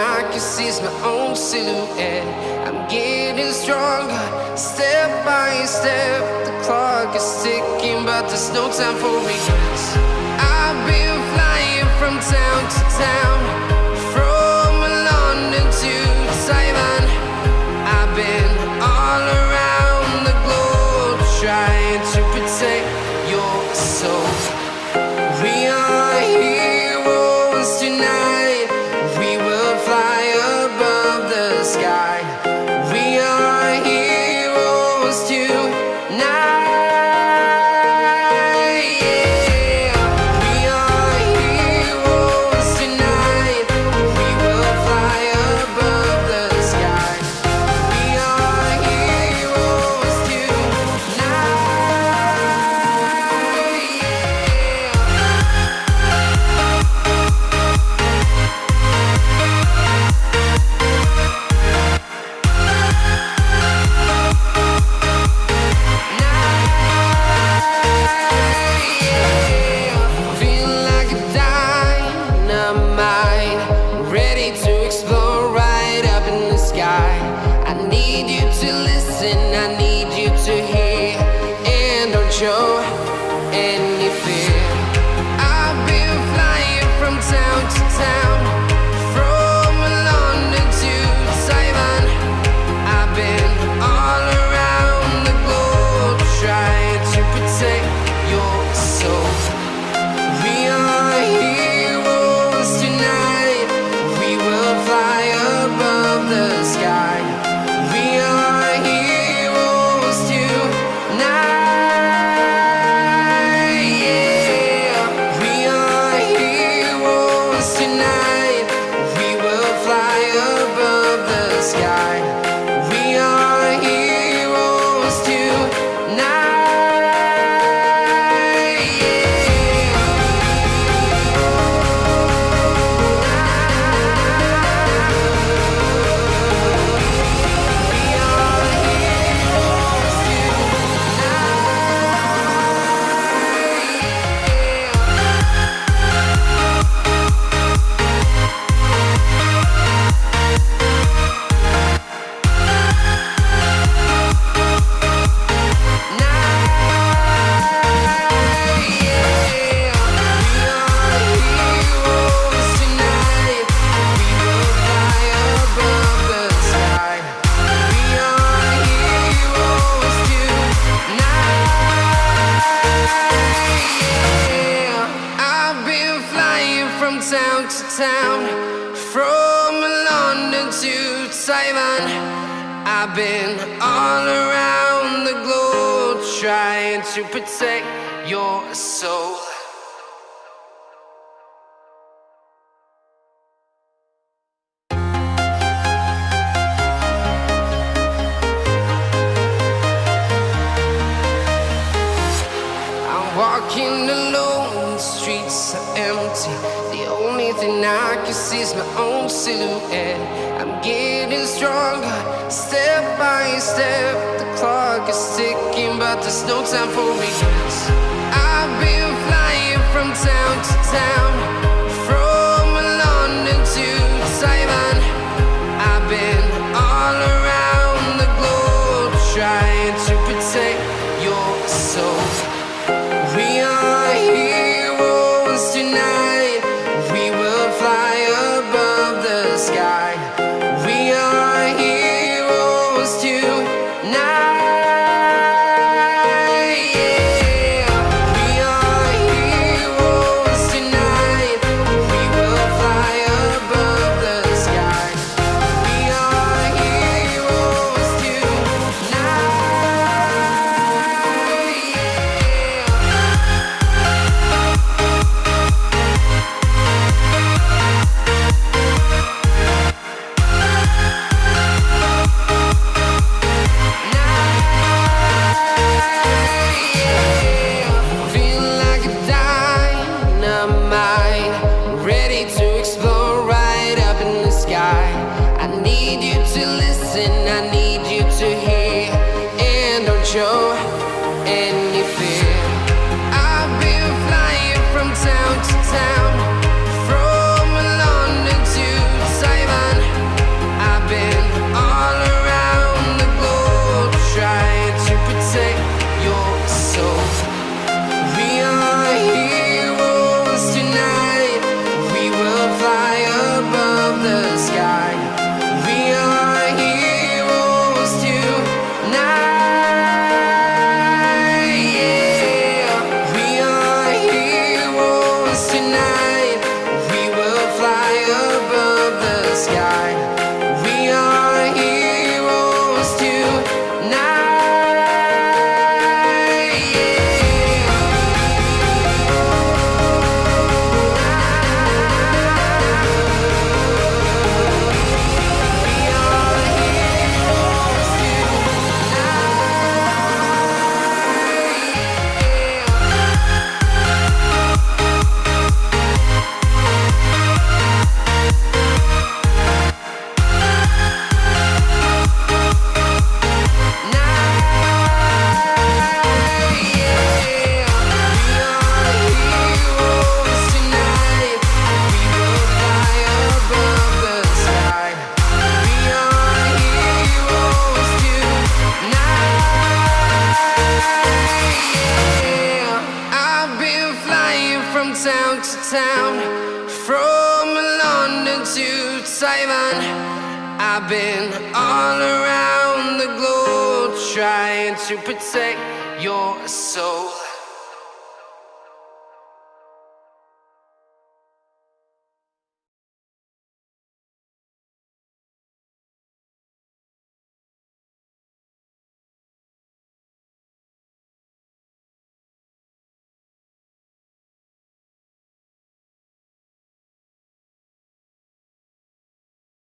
I can see is my own silhouette. I'm getting stronger, step by step. The clock is ticking, but there's no time for regrets. I've been flying from town to town, from London to Taiwan. I've been all around the globe, trying to protect your soul. We are heroes tonight. We will fly above the sky. We are heroes tonight. Yeah. We are heroes tonight. We will fly above the sky. We are heroes tonight. Feeling like a dynamite, ready to explode right up in the sky. I need you to listen, I need you to hear, and don't show any fear. I've been flying from town to town, from London to Taiwan. I've been all around the globe, trying to protect your soul. We are heroes tonight. We will fly above the sky. We are heroes tonight. Yeah. We are heroes tonight. We will fly above the sky. We are heroes tonight. I've been flying from town to town, from London to Taiwan. I've been all around the globe, trying to protect your soul. I'm walking alone, the streets are empty. The only thing I can see is my own silhouette. I'm getting stronger, step by step. The clock is ticking, but there's no time for regrets. I've been flying from town to town, from London to Taiwan. I've been all around the globe, trying to protect your soul. We are heroes tonight. We will fly above the sky. We are heroes tonight. Yeah. We are heroes tonight. town to town, from London to Taiwan. I've been all around the globe trying to protect your soul.